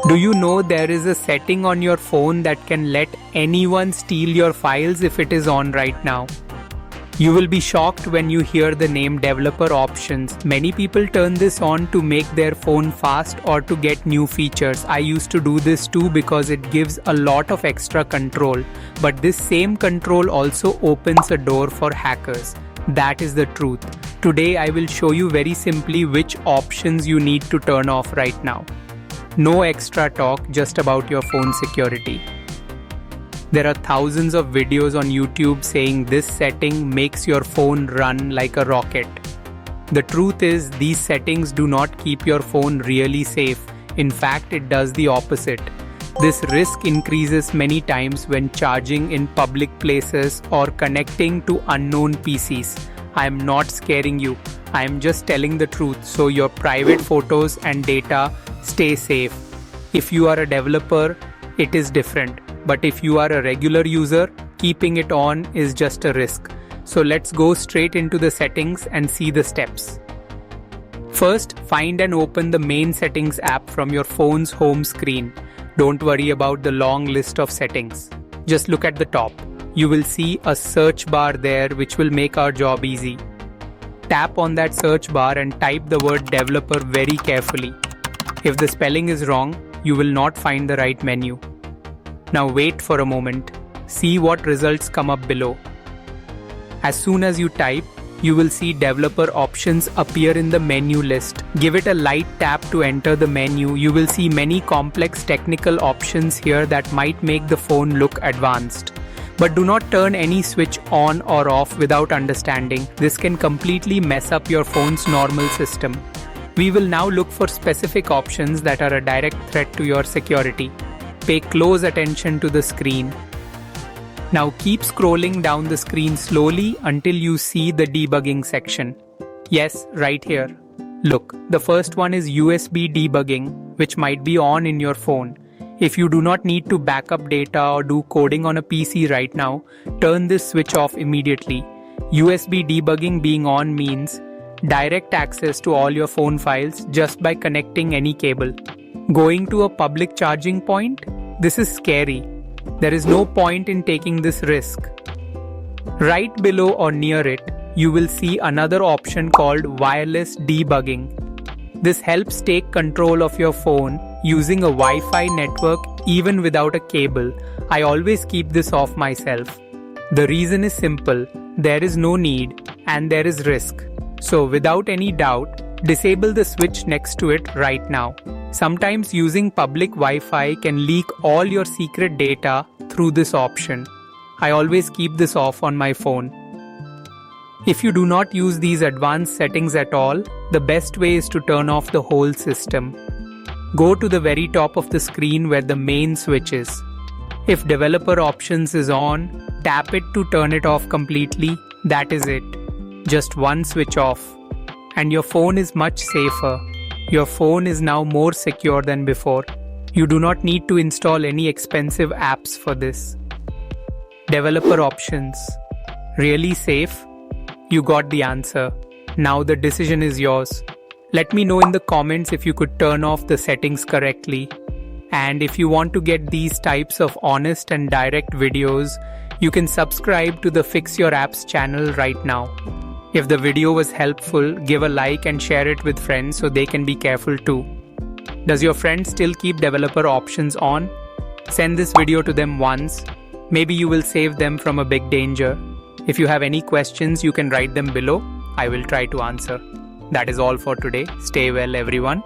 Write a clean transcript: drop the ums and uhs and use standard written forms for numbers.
Do you know there is a setting on your phone that can let anyone steal your files if it is on right now? You will be shocked when you hear the name developer options. Many people turn this on to make their phone fast or to get new features. I used to do this too because it gives a lot of extra control. But this same control also opens a door for hackers. That is the truth. Today I will show you very simply which options you need to turn off right now. No extra talk, just about your phone security. There are thousands of videos on YouTube saying this setting makes your phone run like a rocket. The truth is, these settings do not keep your phone really safe. In fact, it does the opposite. This risk increases many times when charging in public places or connecting to unknown PCs. I am not scaring you. I am just telling the truth so your private photos and data stay safe. If you are a developer, it is different. But if you are a regular user, keeping it on is just a risk. So let's go straight into the settings and see the steps. First, find and open the main settings app from your phone's home screen. Don't worry about the long list of settings. Just look at the top. You will see a search bar there which will make our job easy. Tap on that search bar and type the word developer very carefully. If the spelling is wrong, you will not find the right menu. Now wait for a moment. See what results come up below. As soon as you type, you will see developer options appear in the menu list. Give it a light tap to enter the menu. You will see many complex technical options here that might make the phone look advanced. But do not turn any switch on or off without understanding. This can completely mess up your phone's normal system. We will now look for specific options that are a direct threat to your security. Pay close attention to the screen. Now keep scrolling down the screen slowly until you see the debugging section. Yes, right here. Look, the first one is USB Debugging, which might be on in your phone. If you do not need to back up data or do coding on a PC right now, turn this switch off immediately. USB Debugging being on means direct access to all your phone files just by connecting any cable. Going to a public charging point? This is scary. There is no point in taking this risk. Right below or near it, you will see another option called Wireless Debugging. This helps take control of your phone using a Wi-Fi network even without a cable. I always keep this off myself. The reason is simple. There is no need and there is risk. So without any doubt, disable the switch next to it right now. Sometimes using public Wi-Fi can leak all your secret data through this option. I always keep this off on my phone. If you do not use these advanced settings at all, the best way is to turn off the whole system. Go to the very top of the screen where the main switch is. If developer options is on, tap it to turn it off completely. That is it. Just one switch off. And your phone is much safer. Your phone is now more secure than before. You do not need to install any expensive apps for this. Developer options. Really safe? You got the answer. Now the decision is yours. Let me know in the comments if you could turn off the settings correctly. And if you want to get these types of honest and direct videos, you can subscribe to the Fix Your Apps channel right now. If the video was helpful, give a like and share it with friends so they can be careful too. Does your friend still keep developer options on? Send this video to them once. Maybe you will save them from a big danger. If you have any questions, you can write them below. I will try to answer. That is all for today. Stay well, everyone.